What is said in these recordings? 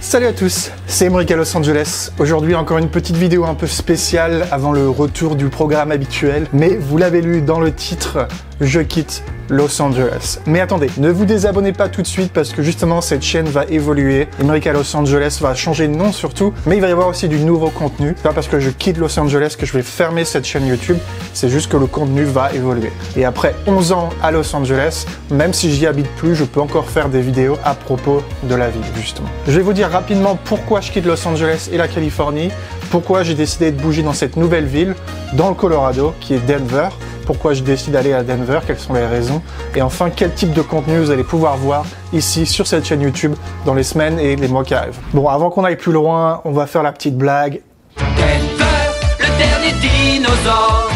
Salut à tous, c'est Emric à Los Angeles. Aujourd'hui encore une petite vidéo un peu spéciale avant le retour du programme habituel. Mais vous l'avez lu dans le titre, je quitte Los Angeles. Mais attendez, ne vous désabonnez pas tout de suite parce que justement cette chaîne va évoluer. Emric à Los Angeles va changer de nom surtout, mais il va y avoir aussi du nouveau contenu. C'est pas parce que je quitte Los Angeles que je vais fermer cette chaîne YouTube, c'est juste que le contenu va évoluer. Et après 11 ans à Los Angeles, même si j'y habite plus, je peux encore faire des vidéos à propos de la ville justement. Je vais vous dire rapidement pourquoi je quitte Los Angeles et la Californie, pourquoi j'ai décidé de bouger dans cette nouvelle ville, dans le Colorado, qui est Denver, pourquoi je décide d'aller à Denver, quelles sont les raisons, et enfin quel type de contenu vous allez pouvoir voir ici sur cette chaîne YouTube dans les semaines et les mois qui arrivent. Bon, avant qu'on aille plus loin, on va faire la petite blague. Denver, le dernier dinosaure.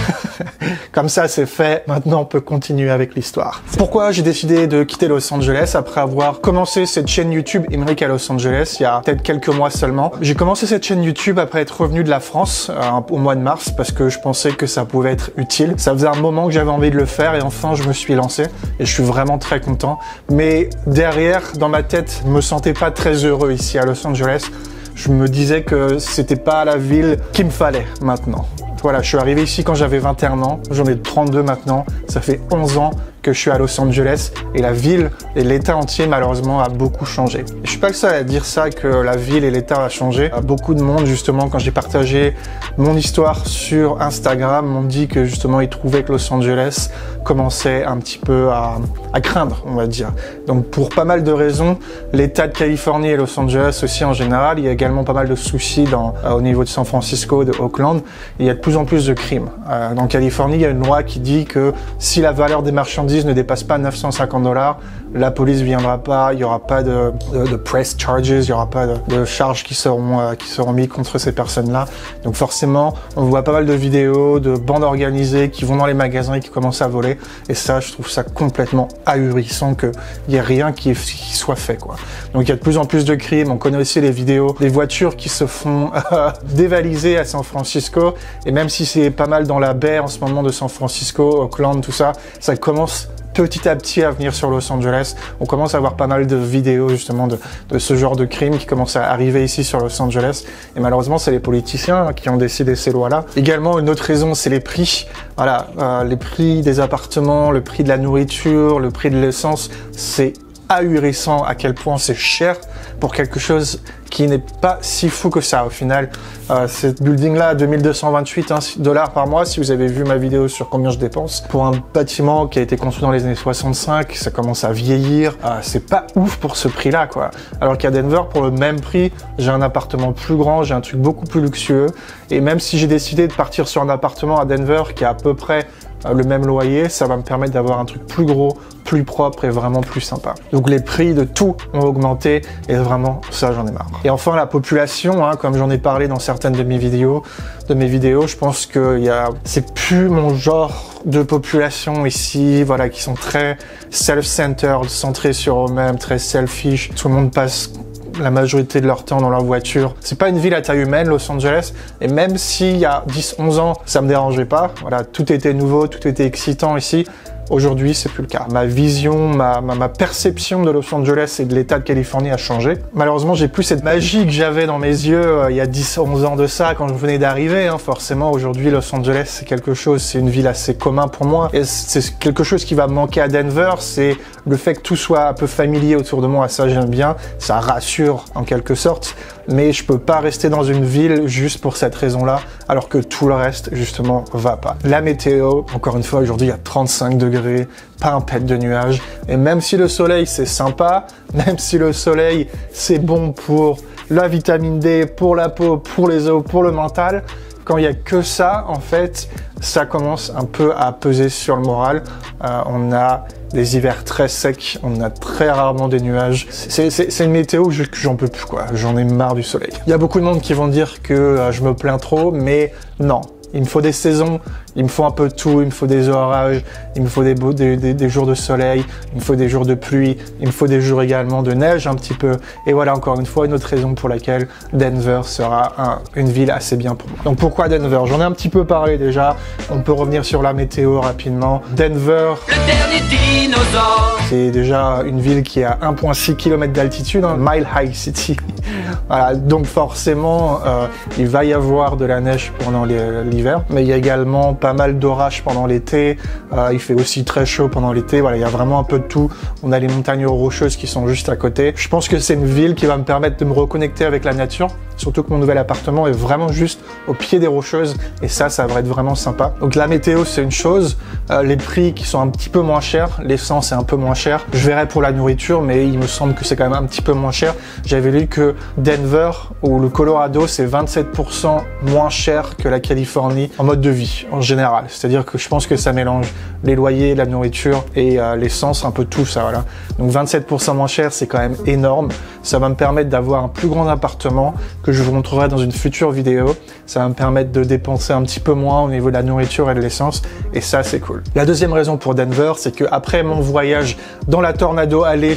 Comme ça, c'est fait. Maintenant, on peut continuer avec l'histoire. Pourquoi j'ai décidé de quitter Los Angeles après avoir commencé cette chaîne YouTube Emric à Los Angeles il y a peut-être quelques mois seulement. J'ai commencé cette chaîne YouTube après être revenu de la France au mois de mars parce que je pensais que ça pouvait être utile. Ça faisait un moment que j'avais envie de le faire et enfin, je me suis lancé et je suis vraiment très content. Mais derrière, dans ma tête, je me sentais pas très heureux ici à Los Angeles. Je me disais que c'était pas la ville qu'il me fallait maintenant. Voilà, je suis arrivé ici quand j'avais 21 ans, j'en ai 32 maintenant, ça fait 11 ans que je suis à Los Angeles et la ville et l'état entier malheureusement a beaucoup changé. Et je suis pas le seul à dire ça, que la ville et l'état a changé. Beaucoup de monde justement, quand j'ai partagé mon histoire sur Instagram, m'ont dit que justement ils trouvaient que Los Angeles commençait un petit peu à craindre, on va dire. Donc pour pas mal de raisons, l'état de Californie et Los Angeles aussi en général, il y a également pas mal de soucis au niveau de San Francisco, de Oakland, il y a de plus en plus de crimes. Dans Californie, il y a une loi qui dit que si la valeur des marchandises ne dépasse pas 950 $, la police viendra pas, il y aura pas de press charges, il y aura pas de charges qui seront mis contre ces personnes-là. Donc forcément, on voit pas mal de vidéos de bandes organisées qui vont dans les magasins et qui commencent à voler. Et ça, je trouve ça complètement ahurissant qu'il y ait rien qui soit fait, quoi. Donc il y a de plus en plus de crimes. On connaît aussi les vidéos des voitures qui se font dévaliser à San Francisco. Et même si c'est pas mal dans la baie en ce moment de San Francisco, Oakland, tout ça, ça commence petit à petit à venir sur Los Angeles. On commence à avoir pas mal de vidéos justement de ce genre de crimes qui commencent à arriver ici sur Los Angeles. Et malheureusement, c'est les politiciens qui ont décidé ces lois-là. Également, une autre raison, c'est les prix. Voilà, les prix des appartements, le prix de la nourriture, le prix de l'essence, c'est ahurissant à quel point c'est cher pour quelque chose qui n'est pas si fou que ça au final. Cette building là, 2228 $ par mois, si vous avez vu ma vidéo sur combien je dépense pour un bâtiment qui a été construit dans les années 65, ça commence à vieillir, c'est pas ouf pour ce prix là, quoi. Alors qu'à Denver, pour le même prix, j'ai un appartement plus grand, j'ai un truc beaucoup plus luxueux, et même si j'ai décidé de partir sur un appartement à Denver qui a à peu près le même loyer, ça va me permettre d'avoir un truc plus gros, plus propre et vraiment plus sympa. Donc les prix de tout ont augmenté et vraiment ça, j'en ai marre. Et enfin la population, comme j'en ai parlé dans certaines de mes vidéos, je pense que c'est plus mon genre de population ici, voilà, qui sont très self-centered, centrés sur eux-mêmes, très selfish. Tout le monde passe la majorité de leur temps dans leur voiture. C'est pas une ville à taille humaine, Los Angeles, et même s'il y a 10-11 ans, ça me dérangeait pas. Voilà, tout était nouveau, tout était excitant ici. Aujourd'hui, c'est plus le cas. Ma vision, ma perception de Los Angeles et de l'état de Californie a changé. Malheureusement, j'ai plus cette magie que j'avais dans mes yeux il y a 10-11 ans de ça, quand je venais d'arriver. Forcément, aujourd'hui, Los Angeles, c'est quelque chose, c'est une ville assez commun pour moi. Et c'est quelque chose qui va me manquer à Denver, c'est le fait que tout soit un peu familier autour de moi. Ça, j'aime bien. Ça rassure, en quelque sorte. Mais je peux pas rester dans une ville juste pour cette raison-là, alors que tout le reste, justement, va pas. La météo, encore une fois, aujourd'hui, il y a 35 degrés, pas un pet de nuages. Et même si le soleil, c'est sympa, même si le soleil, c'est bon pour la vitamine D, pour la peau, pour les os, pour le mental, quand il y a que ça, en fait, ça commence un peu à peser sur le moral. On a des hivers très secs, on a très rarement des nuages. C'est une météo que j'en peux plus, quoi. J'en ai marre du soleil. Il y a beaucoup de monde qui vont dire que je me plains trop, mais non. Il me faut des saisons, il me faut un peu de tout, il me faut des orages, il me faut des jours de soleil, il me faut des jours de pluie, il me faut des jours également de neige un petit peu. Et voilà, encore une fois, une autre raison pour laquelle Denver sera une ville assez bien pour moi. Donc pourquoi Denver? J'en ai un petit peu parlé déjà, on peut revenir sur la météo rapidement. Denver, le dernier dinosaure. C'est déjà une ville qui est à 1,6 km d'altitude, hein, Mile High City. Voilà, donc forcément, il va y avoir de la neige pendant l'hiver, mais il y a également pas mal d'orages pendant l'été. Il fait aussi très chaud pendant l'été. Voilà, il y a vraiment un peu de tout. On a les montagnes rocheuses qui sont juste à côté. Je pense que c'est une ville qui va me permettre de me reconnecter avec la nature, surtout que mon nouvel appartement est vraiment juste au pied des rocheuses, et ça va être vraiment sympa. Donc la météo, c'est une chose, les prix qui sont un petit peu moins chers, l'essence est un peu moins cher. Je verrai pour la nourriture, mais il me semble que c'est quand même un petit peu moins cher. J'avais lu que Denver ou le Colorado, c'est 27% moins cher que la Californie en mode de vie, en général. C'est-à-dire que je pense que ça mélange les loyers, la nourriture et l'essence, un peu tout ça, voilà. Donc 27% moins cher, c'est quand même énorme. Ça va me permettre d'avoir un plus grand appartement que je vous montrerai dans une future vidéo. Ça va me permettre de dépenser un petit peu moins au niveau de la nourriture et de l'essence, et ça, c'est cool. La deuxième raison pour Denver, c'est que après mon voyage dans la Tornado Alley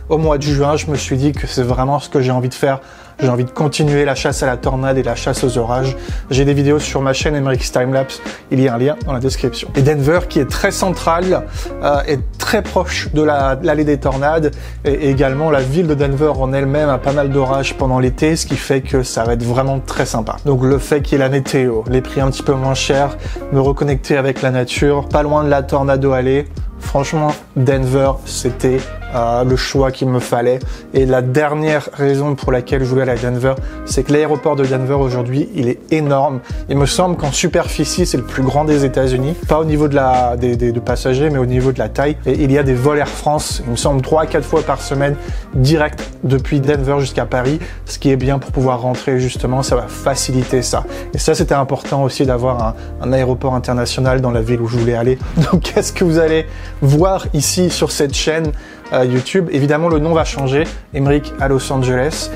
au mois de juin, je me suis dit que c'est vraiment ce que j'ai envie de faire. J'ai envie de continuer la chasse à la tornade et la chasse aux orages. J'ai des vidéos sur ma chaîne Emmerich Timelapse, il y a un lien dans la description. Et Denver, qui est très centrale, est très proche de l'allée des tornades, et également la ville de Denver en elle-même a pas mal d'orages pendant l'été, ce qui fait que ça va être vraiment très sympa. Donc le fait qu'il y ait la météo, les prix un petit peu moins chers, me reconnecter avec la nature, pas loin de la Tornado Alley, franchement, Denver, c'était le choix qu'il me fallait. Et la dernière raison pour laquelle je voulais aller à Denver, c'est que l'aéroport de Denver aujourd'hui, il est énorme. Il me semble qu'en superficie, c'est le plus grand des États-Unis. Pas au niveau de des passagers, mais au niveau de la taille. Et il y a des vols Air France, il me semble 3 à 4 fois par semaine, direct depuis Denver jusqu'à Paris. Ce qui est bien pour pouvoir rentrer, justement, ça va faciliter ça. Et ça, c'était important aussi d'avoir un aéroport international dans la ville où je voulais aller. Donc, qu'est-ce que vous allez voir ici sur cette chaîne YouTube? Évidemment, le nom va changer, Emmerich à Los Angeles.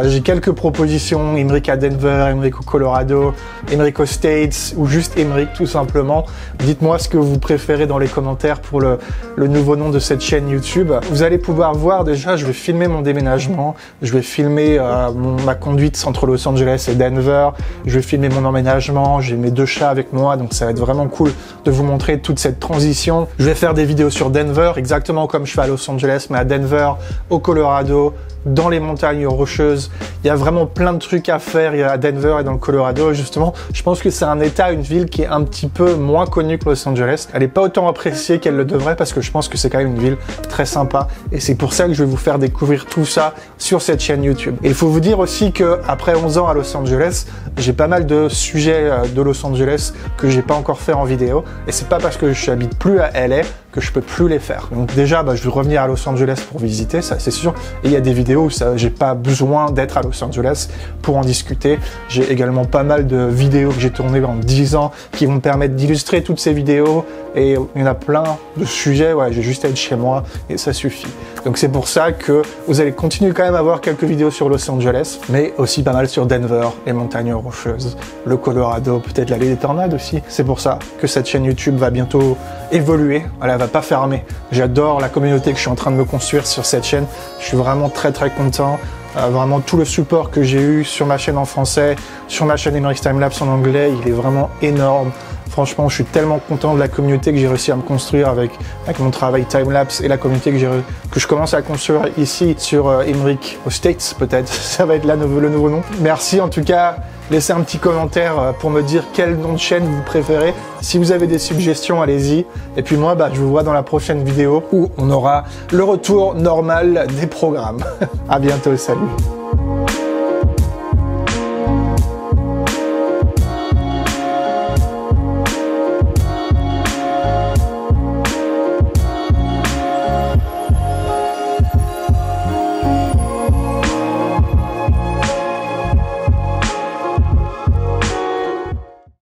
J'ai quelques propositions, Emmerich à Denver, Emmerich au Colorado, Emmerich aux States, ou juste Emmerich tout simplement. Dites-moi ce que vous préférez dans les commentaires pour le nouveau nom de cette chaîne YouTube. Vous allez pouvoir voir déjà, je vais filmer mon déménagement, je vais filmer ma conduite entre Los Angeles et Denver, je vais filmer mon emménagement, j'ai mes 2 chats avec moi, donc ça va être vraiment cool de vous montrer toute cette transition. Je vais faire des vidéos sur Denver, exactement comme je fais à Los Angeles, mais à Denver, au Colorado, dans les montagnes rocheuses. Il y a vraiment plein de trucs à faire à Denver et dans le Colorado. Justement, je pense que c'est un état, une ville qui est un petit peu moins connue que Los Angeles. Elle n'est pas autant appréciée qu'elle le devrait, parce que je pense que c'est quand même une ville très sympa. Et c'est pour ça que je vais vous faire découvrir tout ça sur cette chaîne YouTube. Et il faut vous dire aussi que après 11 ans à Los Angeles, j'ai pas mal de sujets de Los Angeles que j'ai pas encore fait en vidéo. Et c'est pas parce que je n'habite plus à LA que je peux plus les faire. Donc déjà, je vais revenir à Los Angeles pour visiter, ça c'est sûr. Et il y a des vidéos où j'ai pas besoin d'être à Los Angeles pour en discuter. J'ai également pas mal de vidéos que j'ai tournées en 10 ans qui vont me permettre d'illustrer toutes ces vidéos. Et il y en a plein de sujets, ouais, j'ai juste à être chez moi et ça suffit. Donc c'est pour ça que vous allez continuer quand même à voir quelques vidéos sur Los Angeles, mais aussi pas mal sur Denver, les montagnes rocheuses, le Colorado, peut-être l'allée des tornades aussi. C'est pour ça que cette chaîne YouTube va bientôt évoluer. Elle va pas fermer. J'adore la communauté que je suis en train de me construire sur cette chaîne. Je suis vraiment très content. Vraiment tout le support que j'ai eu sur ma chaîne en français, sur ma chaîne Emmerich Timelapse en anglais, il est vraiment énorme. Franchement, je suis tellement content de la communauté que j'ai réussi à me construire avec mon travail timelapse, et la communauté que je commence à construire ici sur Emmerich aux States, peut-être. Ça va être là le nouveau nom. Merci en tout cas. Laissez un petit commentaire pour me dire quel nom de chaîne vous préférez. Si vous avez des suggestions, allez-y. Et puis moi, je vous vois dans la prochaine vidéo où on aura le retour normal des programmes. À bientôt, salut.